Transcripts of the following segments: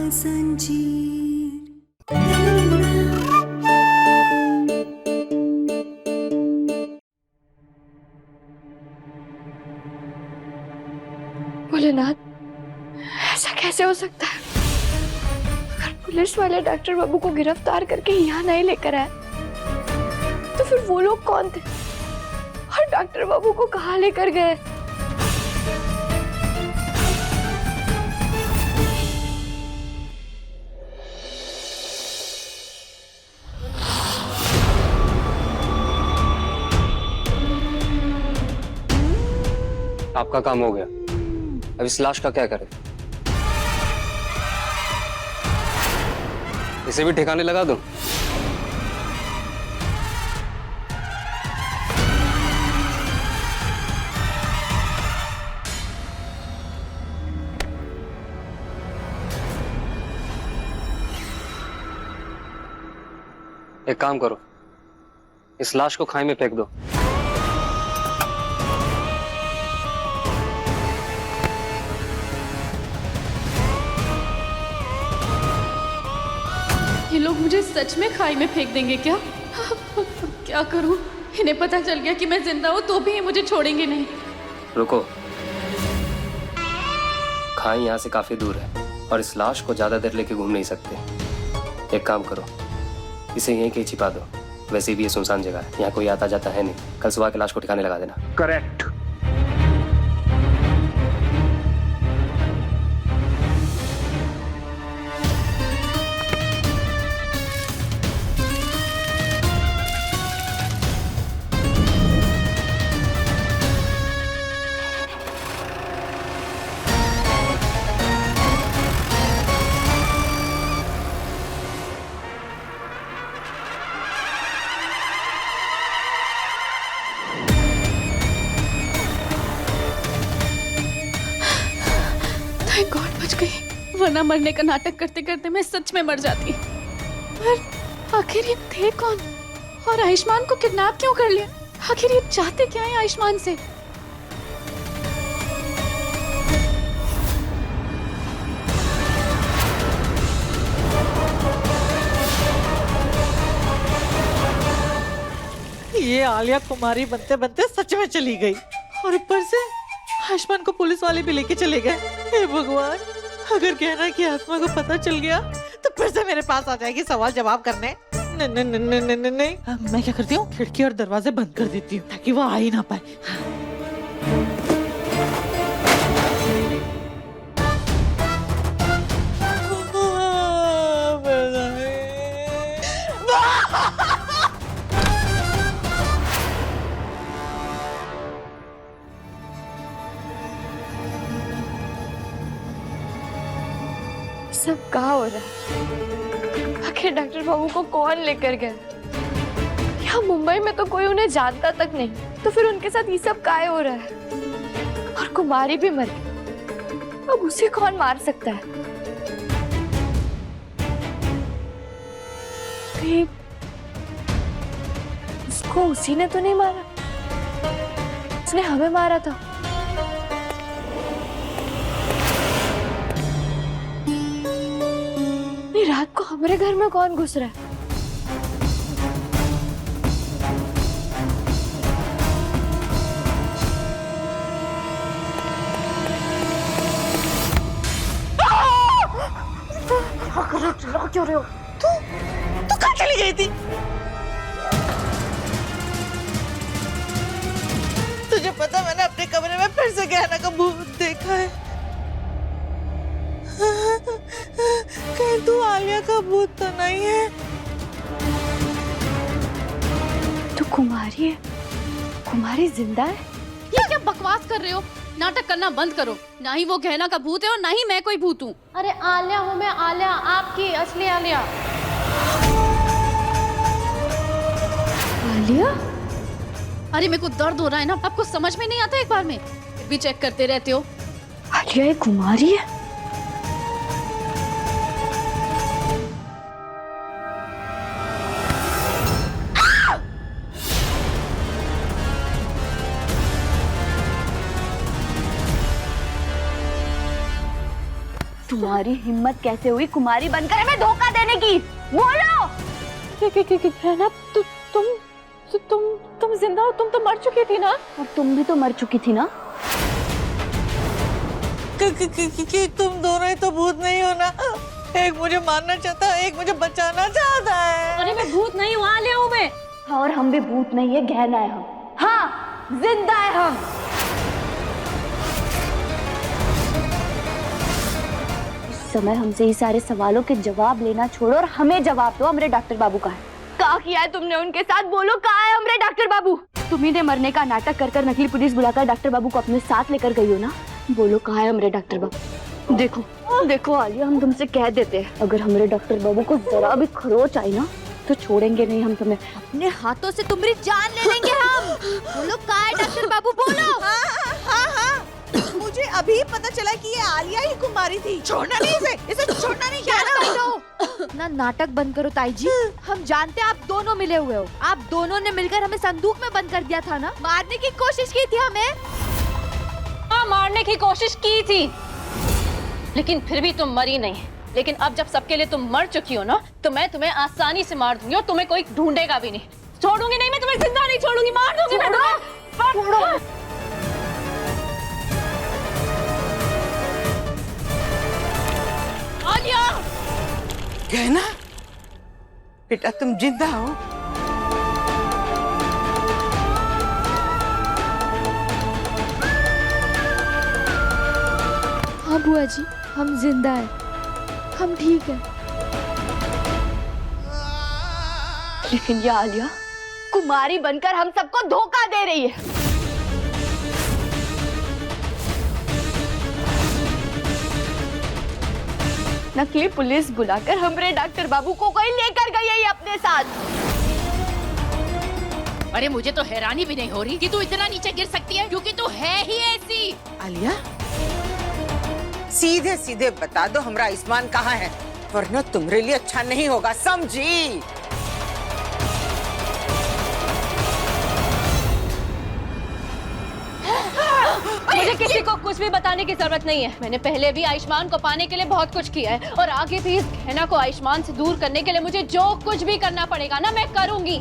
भोलेनाथ, ऐसा कैसे हो सकता है? अगर पुलिस वाले डॉक्टर बाबू को गिरफ्तार करके यहाँ नहीं लेकर आए तो फिर वो लोग कौन थे और डॉक्टर बाबू को कहाँ लेकर गए? आपका काम हो गया, अब इस लाश का क्या करें? इसे भी ठिकाने लगा दूं? एक काम करो, इस लाश को खाई में फेंक दो। ये लोग मुझे सच में खाई में फेंक देंगे क्या? क्या करूं? इन्हें पता चल गया कि मैं जिंदा हूं तो भी ये मुझे छोड़ेंगे नहीं। रुको, खाई यहाँ से काफी दूर है और इस लाश को ज्यादा देर लेके घूम नहीं सकते। एक काम करो, इसे यहीं कहीं छिपा दो। वैसे भी ये सुनसान जगह है, यहाँ कोई आता जाता है नहीं। कल सुबह के लाश को ठिकाने लगा देना। करेक्ट। थैंक गॉड बच गई, वरना मरने का नाटक करते करते मैं सच में मर जाती। पर आखिर ये थे कौन और आयुष्मान को किडनैप क्यों कर लिया? आखिर ये चाहते क्या है आयुष्मान से? ये आलिया कुमारी बनते बनते सच में चली गई और ऊपर से आयुष्मान को पुलिस वाले भी लेके चले गए। हे भगवान, अगर कहना कि आसमा को पता चल गया तो फिर से मेरे पास आ जाएगी सवाल जवाब करने। नहीं नहीं नहीं नहीं नहीं नहीं, मैं क्या करती हूँ, खिड़की और दरवाजे बंद कर देती हूँ ताकि वो आ ही ना पाए। सब कहाँ हो रहा है? आखिर डॉक्टर बाबू को कौन लेकर गया? यहाँ मुंबई में तो कोई उन्हें जानता तक नहीं, तो फिर उनके साथ ये सब काहे हो रहा है? और कुमारी भी मर गई, अब उसे कौन मार सकता है? कहीं उसको उसी ने तो नहीं मारा? उसने हमें मारा था। रात को हमारे घर में कौन घुस रहा है? क्यों रहे हो? तू कहाँ चली गई थी? तुझे पता, मैंने अपने कमरे में फिर से गहना का भूत देखा है। कहीं तू आलिया का भूत तो नहीं है? तो कुमारी है? कुमारी जिंदा है? ये क्या बकवास कर रहे हो? नाटक करना बंद करो। ना ही वो गहना का भूत है और ना ही मैं कोई भूत हूँ। अरे आलिया हूँ मैं, आलिया, आपकी असली आलिया। आलिया? अरे मेरे को दर्द हो रहा है ना, आपको समझ में नहीं आता? एक बार में फिर भी चेक करते रहते हो। आलिया एक कुमारी है? तुम्हारी हिम्मत कैसे हुई कुमारी बनकर हमें धोखा देने की? बोलो। रहना, तुम जिंदा हो, तुम तो मर चुकी थी ना। और तुम भी तो मर चुकी थी ना। कि तुम दोनों ही तो भूत नहीं हो ना। एक मुझे मारना चाहता है, एक मुझे बचाना चाहता है। अरे मैं भूत नहीं हूँ, आलिया हूँ मैं। हाँ, और हम भी भूत नहीं है, गहना है हम। हाँ, जिंदा है हम। इस समय हमसे ये सारे सवालों के जवाब लेना छोड़ो और हमें जवाब दो, हमारे डॉक्टर बाबू कहाँ है? क्या किया है तुमने उनके साथ? बोलो, कहाँ है हमारे डॉक्टर बाबू? तुम्ही ने मरने का नाटक कर कर नकली पुलिस बुलाकर डॉक्टर बाबू को अपने साथ लेकर गई हो ना। बोलो, कहाँ है हमारे डॉक्टर बाबू? देखो देखो आलिया, हम तुमसे कह देते हैं, अगर हमारे डॉक्टर बाबू को जरा भी खरोच आई ना तो छोड़ेंगे नहीं हम तुम्हें। अपने हाथों से तुम्हारी जान ले लेंगे हम। बोलो, कहाँ है डॉक्टर बाबू? बोलो। हाँ, मुझे अभी पता चला कि ये आलिया ही कुमारी थी। छोड़ना नहीं इसे छोड़ना नहीं। क्या ना नाटक बंद करो ताई जी। हम जानते हैं आप दोनों मिले हुए हो। आप दोनों ने मिलकर हमें संदूक में बंद कर दिया था ना। मारने की कोशिश की थी हमें। हाँ, मारने की कोशिश की थी, लेकिन फिर भी तुम मरी नहीं। लेकिन अब जब सबके लिए तुम मर चुकी हो ना, तो मैं तुम्हें आसानी से मार दूंगी और तुम्हें कोई ढूंढेगा भी नहीं। छोड़ूंगी नहीं, मैं तुम्हें जिंदा नहीं छोड़ूंगी, मार दूंगी मैं तुम्हें। आलिया! कहना बेटा तुम जिंदा हो? हाँ बुआ जी, हम जिंदा हैं, हम ठीक हैं। लेकिन ये आलिया कुमारी बनकर हम सबको धोखा दे रही है। नकली पुलिस बुलाकर हमारे डॉक्टर बाबू को कोई लेकर गई है अपने साथ। अरे मुझे तो हैरानी भी नहीं हो रही कि तू इतना नीचे गिर सकती है, क्योंकि तू है ही ऐसी। आलिया सीधे सीधे बता दो हमारा आयुष्मान कहाँ है, वरना तुम्हारे लिए अच्छा नहीं होगा, समझी? मुझे किसी को कुछ भी बताने की जरूरत नहीं है। मैंने पहले भी आयुष्मान को पाने के लिए बहुत कुछ किया है, और आगे भी इस गहना को आयुष्मान से दूर करने के लिए मुझे जो कुछ भी करना पड़ेगा ना, मैं करूंगी।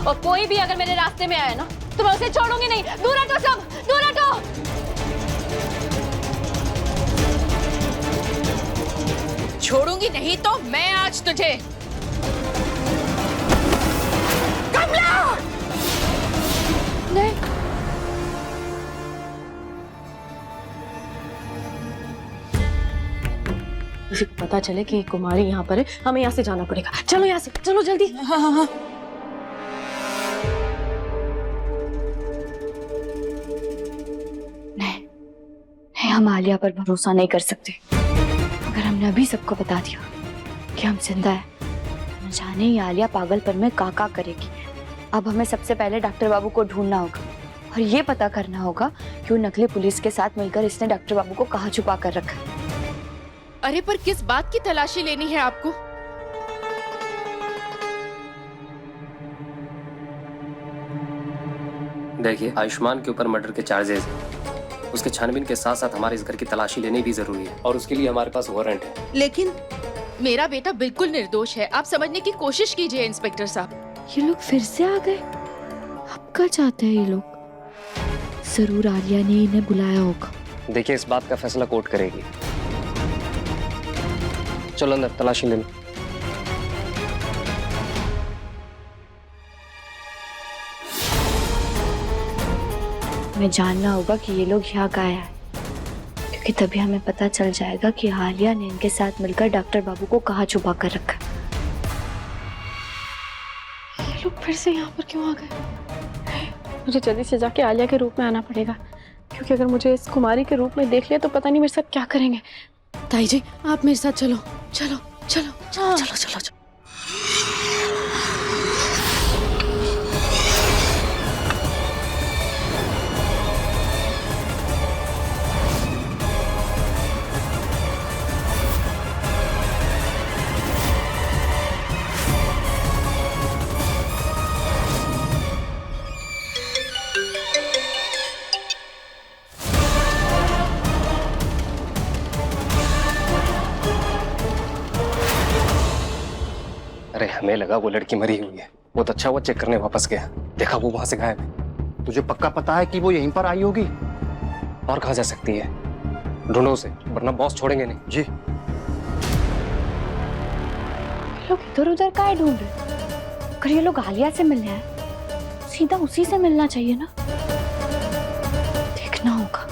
और कोई भी अगर मेरे रास्ते में आया ना, तो मैं उसे छोड़ूंगी नहीं। दूर हटो सब, दूर हटो। छोड़ूंगी नहीं तो मैं आज तुझे। नहीं, किसी को पता चले कि कुमारी यहाँ पर है, हमें यहाँ से जाना पड़ेगा। चलो यहाँ से, चलो जल्दी। हाँ। नहीं, हम आलिया पर भरोसा नहीं कर सकते। अगर हमने अभी सबको बता दिया कि हम जिंदा है, न जाने ये आलिया पागलपन में का करेगी। अब हमें सबसे पहले डॉक्टर बाबू को ढूंढना होगा और ये पता करना होगा कि वो नकली पुलिस के साथ मिलकर इसने डॉक्टर बाबू को कहाँ छुपा कर रखा है। अरे पर किस बात की तलाशी लेनी है आपको? देखिए, आयुष्मान के ऊपर मर्डर के चार्जेस हैं। उसके छानबीन के साथ साथ हमारे इस घर की तलाशी लेनी भी जरूरी है, और उसके लिए हमारे पास वारंट है। लेकिन मेरा बेटा बिल्कुल निर्दोष है, आप समझने की कोशिश कीजिए इंस्पेक्टर साहब। ये लोग फिर से आ गए। अब क्या चाहते हैं ये लोग? जरूर आलिया ने इन्हें बुलाया होगा। देखिए, इस बात का फैसला कोर्ट करेगी। चलो अंदर तलाशी ले लो। हमें जानना होगा कि ये लोग यहाँ का है, क्योंकि तभी हमें पता चल जाएगा कि आलिया ने इनके साथ मिलकर डॉक्टर बाबू को कहाँ छुपा कर रखा। ये लोग फिर से यहाँ पर क्यों आ गए? मुझे जल्दी से जाके आलिया के रूप में आना पड़ेगा, क्योंकि अगर मुझे इस कुमारी के रूप में देख लिया तो पता नहीं मेरे साथ क्या करेंगे। ताई जी, आप मेरे साथ चलो चलो चलो चलो चलो चलो, चलो। हमें लगा वो लड़की मरी हुई है। बहुत अच्छा हुआ चेक करने वापस गया, देखा वो वहां से गायब है। तुझे पक्का पता है कि वो यहीं पर आई होगी? और कहाँ जा सकती है? ढूंढो उसे, वरना बॉस छोड़ेंगे नहीं। जी। ये लोग इधर उधर काहे ढूंढ रहे? अगर ये लोग आलिया से मिलने आए, सीधा उसी से मिलना चाहिए ना। देखना होगा।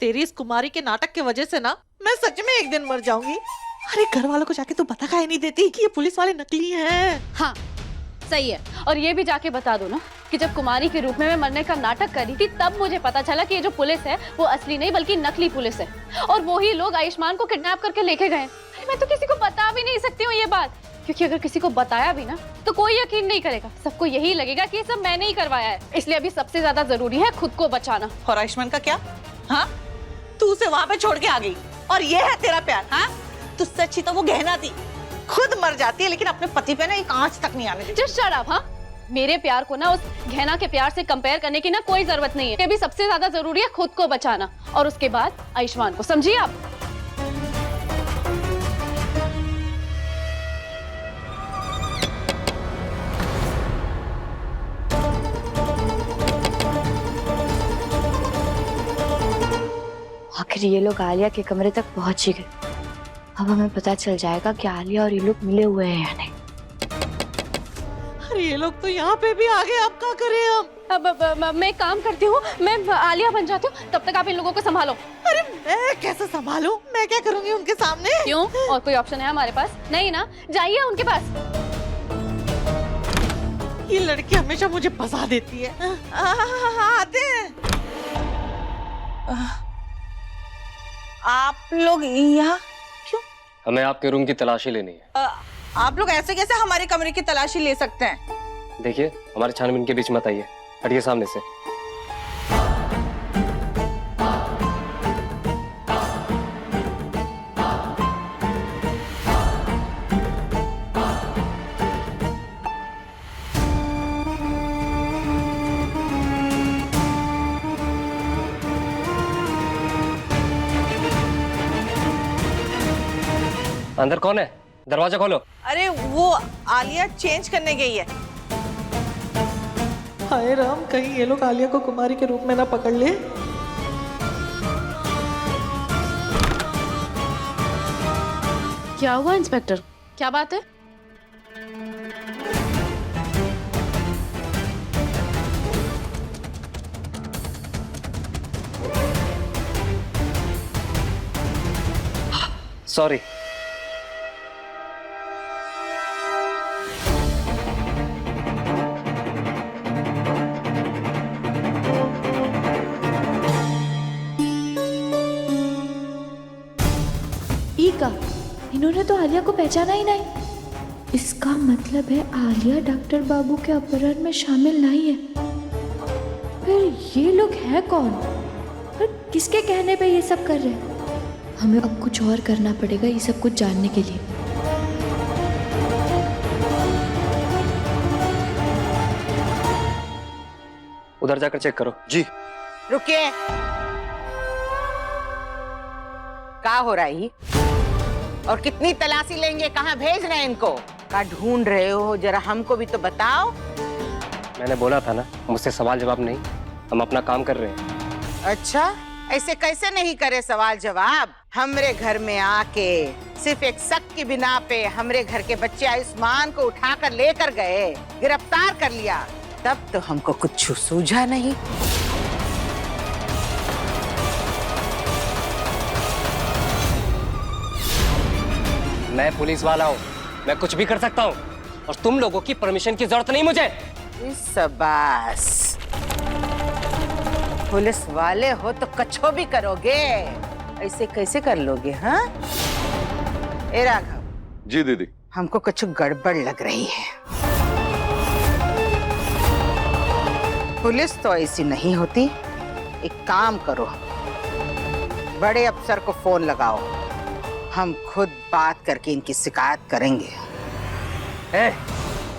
तेरी इस कुमारी के नाटक की वजह से ना मैं सच में एक दिन मर जाऊंगी। अरे घर वालों को जाके तू बता काहे नहीं देती कि ये पुलिस वाले नकली हैं? हाँ सही है। और ये भी जाके बता दो ना कि जब कुमारी के रूप में मैं मरने का नाटक कर रही थी तब मुझे पता चला कि ये जो पुलिस है वो असली नहीं बल्कि नकली पुलिस है, और वही लोग आयुष्मान को किडनैप करके लेके गए। अरे मैं तो किसी को बता भी नहीं सकती हूँ ये बात, क्योंकि अगर किसी को बताया भी ना तो कोई यकीन नहीं करेगा। सबको यही लगेगा कि ये सब मैंने ही करवाया है। इसलिए अभी सबसे ज्यादा जरूरी है खुद को बचाना। और आयुष्मान का क्या? हाँ, तू उसे वहां पे छोड़ के आ गई और ये है तेरा प्यार? हाँ, तू सच्ची तो वो गहना थी, खुद मर जाती है लेकिन अपने पति पे ना एक आंच तक नहीं आने देती। Just shut up. हाँ, मेरे प्यार को ना उस गहना के प्यार से कंपेयर करने की ना कोई जरूरत नहीं है। अभी सबसे ज्यादा जरूरी है खुद को बचाना और उसके बाद आयुष्मान को, समझिए आप? आखिर ये लोग आलिया के कमरे तक पहुंच ही गए। अब हमें पता चल जाएगा कि आलिया और ये लोग मिले हुए हैं या नहीं। अरे ये लोग तो यहाँ पे भी आ गए, अब क्या करें हम? अब मैं एक काम करती हूँ, मैं आलिया बन जाती हूँ, तब तक आप इन लोगों को संभालो। अरे मैं कैसे संभालूं? मैं क्या करूंगी उनके सामने? क्यों? और कोई ऑप्शन है हमारे पास? नहीं ना, जाइए उनके पास। ये लड़की हमेशा मुझे फंसा देती है। आते हैं। आप लोग यहाँ क्यों? हमें आपके रूम की तलाशी लेनी है। आप लोग ऐसे कैसे हमारे कमरे की तलाशी ले सकते हैं? देखिए, हमारे छानबीन के बीच मत आइए, हटिए सामने से। अंदर कौन है? दरवाजा खोलो। अरे वो आलिया चेंज करने गई है। हाय राम, कहीं ये लोग आलिया को कुमारी के रूप में ना पकड़ ले। क्या हुआ इंस्पेक्टर, क्या बात है? सॉरी। ईका, इन्होंने तो आलिया को पहचाना ही नहीं। इसका मतलब है आलिया डॉक्टर बाबू के अपहरण में शामिल नहीं है। फिर ये लोग हैं कौन? और किसके कहने पे ये सब कर रहे हैं? हमें अब कुछ और करना पड़ेगा ये सब कुछ जानने के लिए। उधर जाकर चेक करो। जी। रुकिए, क्या हो रहा है? और कितनी तलाशी लेंगे? कहाँ भेज रहे हैं इनको? क्या ढूंढ रहे हो? जरा हमको भी तो बताओ। मैंने बोला था ना, मुझसे सवाल जवाब नहीं, हम अपना काम कर रहे हैं। अच्छा, ऐसे कैसे नहीं करे सवाल जवाब? हमरे घर में आके सिर्फ एक शक की बिना पे हमरे घर के बच्चे आयुष्मान को उठाकर लेकर गए, गिरफ्तार कर लिया, तब तो हमको कुछ सूझा नहीं। मैं पुलिस वाला हूँ, मैं कुछ भी कर सकता हूँ और तुम लोगों की परमिशन की जरूरत नहीं मुझे। शाबाश, पुलिस वाले हो तो कछो भी करोगे, ऐसे कैसे कर लोगे? हाँ, ए राघव। जी दीदी। हमको कुछ गड़बड़ लग रही है। पुलिस तो ऐसी नहीं होती। एक काम करो, बड़े अफसर को फोन लगाओ, हम खुद बात करके इनकी शिकायत करेंगे।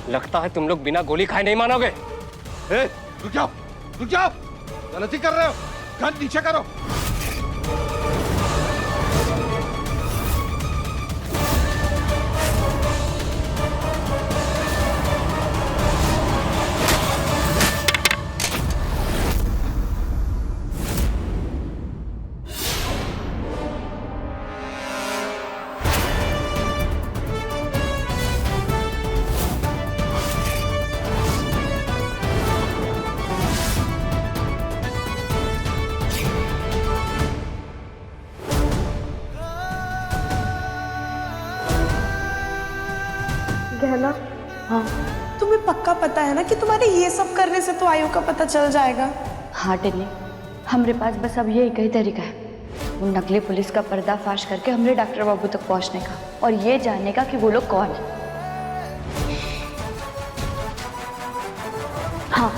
लगता है तुम लोग बिना गोली खाए नहीं मानोगे। रुक जाओ, रुक जाओ, गलती कर रहे हो। गन नीचे करो। गहना, हाँ तुम्हें पक्का पता है ना कि तुम्हारे ये सब करने से तो आयु का पता चल जाएगा? हाँ टिल्ली, हमारे पास बस अब यही कई तरीका है, वो नकली पुलिस का पर्दाफाश करके हमारे डॉक्टर बाबू तक पहुंचने का और ये जानने का कि वो लोग कौन है। हाँ,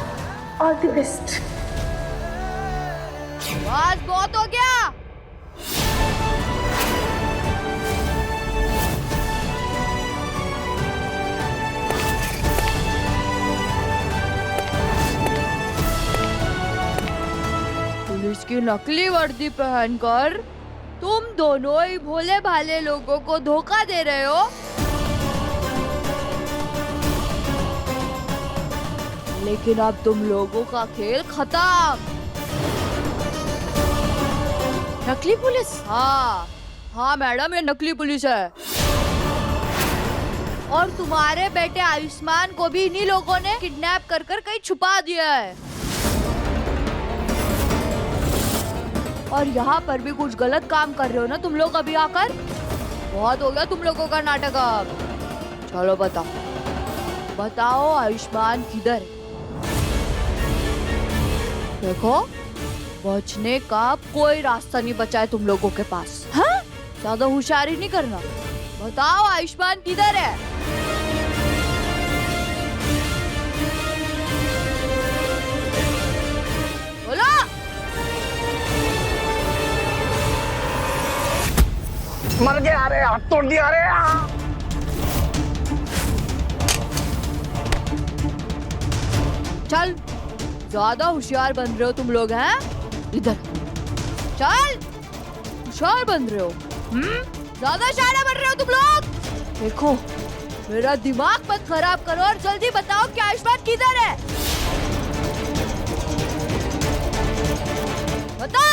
ऑल द बेस्ट। बस बहुत हो गया। पुलिस की नकली वर्दी पहनकर तुम दोनों ही भोले भाले लोगों को धोखा दे रहे हो। लेकिन अब तुम लोगों का खेल खत्म। नकली पुलिस? हाँ हाँ मैडम, ये नकली पुलिस है और तुम्हारे बेटे आयुष्मान को भी इन्हीं लोगों ने किडनैप कर कर कहीं छुपा दिया है और यहाँ पर भी कुछ गलत काम कर रहे हो ना तुम लोग अभी आकर। बहुत हो गया तुम लोगों का नाटक अब। चलो बताओ बताओ आयुष्मान किधर है? देखो बचने का कोई रास्ता नहीं बचा है तुम लोगों के पास। हाँ? ज्यादा होशियारी नहीं करना। बताओ आयुष्मान किधर है? बोलो। मर गया रे, हाथ तोड़ दिया रे। चल, ज्यादा होशियार बन रहे हो तुम लोग हैं? इधर चल, होशियार बन रहे हो। ज्यादा शाना बन रहे हो तुम लोग। देखो मेरा दिमाग मत खराब करो और जल्दी बताओ कि आयुष्मान किधर है? बता,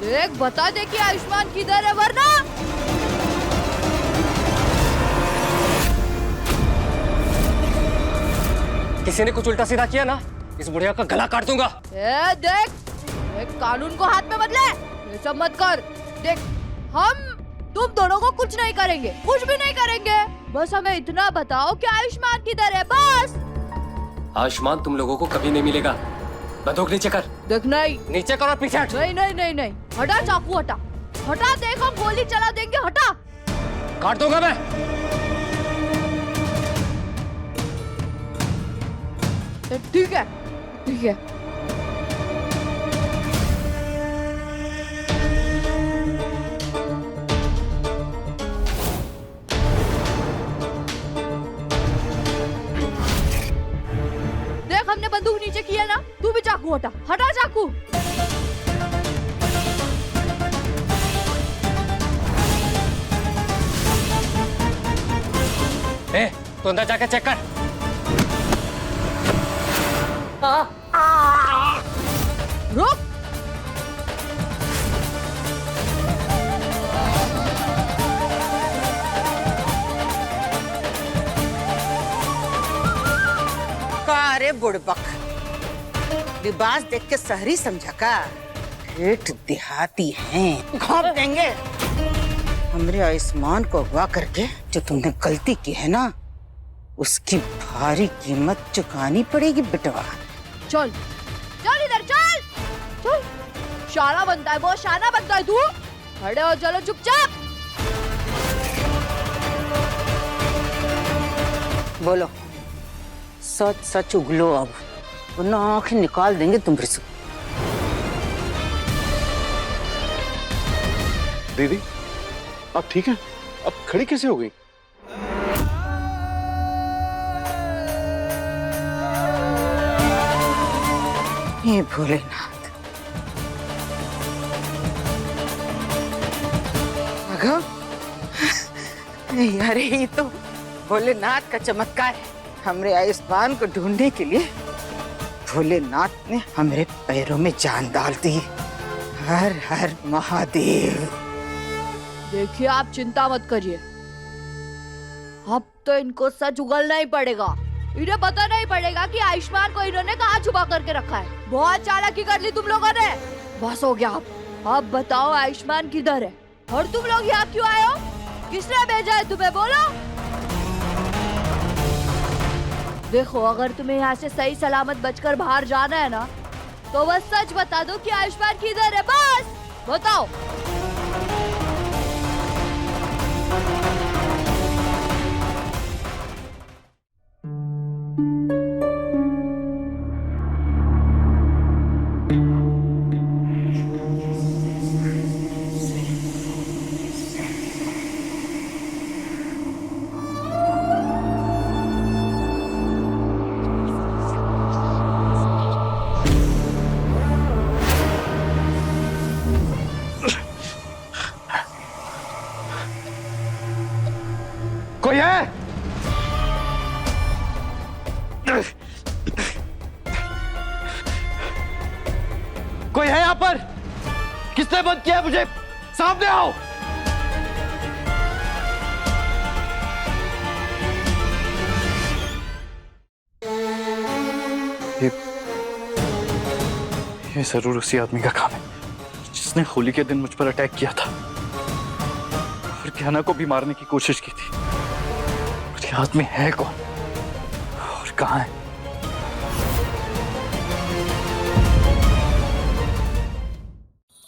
देख बता दे कि आयुष्मान किधर है वरना किसी ने कुछ उल्टा सीधा किया ना, इस बुढ़िया का गला काट दूंगा। देख, एक कानून को हाथ में मत ले, ये सब मत कर। देख हम तुम दोनों को कुछ नहीं करेंगे, कुछ भी नहीं करेंगे। बस हमें इतना बताओ कि आयुष्मान किधर है बस। आयुष्मान तुम लोगों को कभी नहीं मिलेगा। बंदूक नीचे कर। देख नहीं, नीचे करो, पीछे हट। नहीं नहीं नहीं नहीं, हटा चाकू हटा, हटा। देख हम गोली चला देंगे, हटा। काट दूंगा मैं। ठीक है ठीक है। देख हमने बंदूक नीचे किया ना, तू भी चाकू हटा, हटा चाकू। तू अंदर जाके चेक कर। रुक। का रे बुड़बक, लिबास देख के शहरी समझा का? ठेठ देहाती हैं, घोंप देंगे। हमरे आयुष्मान को अगवा करके जो तुमने गलती की है ना, उसकी भारी कीमत चुकानी पड़ेगी बेटवा। चल चल इधर चल चल। शाना बनता है, बहुत शाना बनता है तू। खड़े हो, चलो चुपचाप। बोलो, सच सच उगलो अब, वरना आंखें निकाल देंगे तुम्हारी से। दीदी आप ठीक हैं? अब खड़ी कैसे हो गई? हे भोलेनाथ। अरे ये तो भोलेनाथ का चमत्कार है। हमरे आयुष्मान को ढूंढने के लिए भोलेनाथ ने हमरे पैरों में जान डाल दी। हर हर महादेव। देखिए आप चिंता मत करिए, अब तो इनको सच उगलना ही पड़ेगा। इन्हें पता नहीं पड़ेगा कि आयुष्मान को इन्होंने कहाँ छुपा करके रखा है। बहुत चालाकी कर ली तुम लोगों ने, बस हो गया। अब बताओ आयुष्मान किधर है और तुम लोग यहाँ क्यों आए हो? किसने भेजा है तुम्हें, बोलो। देखो अगर तुम्हें यहाँ से सही सलामत बचकर बाहर जाना है ना, तो बस सच बता दो कि आयुष्मान किधर है, बस बताओ। कोई है? कोई है यहाँ पर? किसने बंद किया मुझे? सामने आओ। ये जरूर उसी आदमी का काम है जिसने होली के दिन मुझ पर अटैक किया था और ज्ञाना को भी मारने की कोशिश की थी। ये आदमी है कौन और कहाँ है?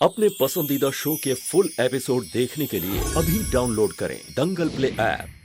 अपने पसंदीदा शो के फुल एपिसोड देखने के लिए अभी डाउनलोड करें दंगल प्ले ऐप।